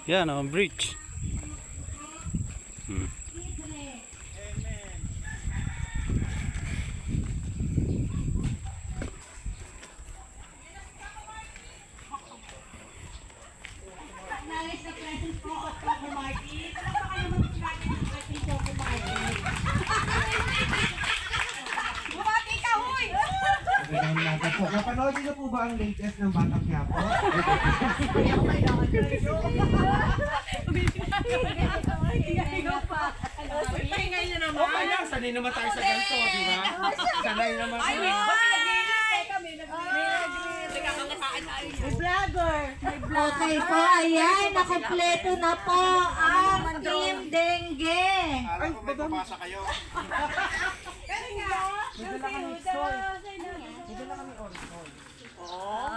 Yan, oh, bridge. Nais na present po at Coco Martin. Alam pa kayo mag-present ng ating Coco Martin. Bumati ka, huy! Napanood niyo po ba ang latest ng Batang Quiapo? Ikaw pa. Pahingay na naman. Okay lang, sanay naman tayo sa ganito, di ba? Sanay naman Ay, tayo. may nag-iinit. May vlogger. Okay po, ayan, nakumpleto na po ang Team Dengue. Alam ko may papasa kayo. Kaya nga.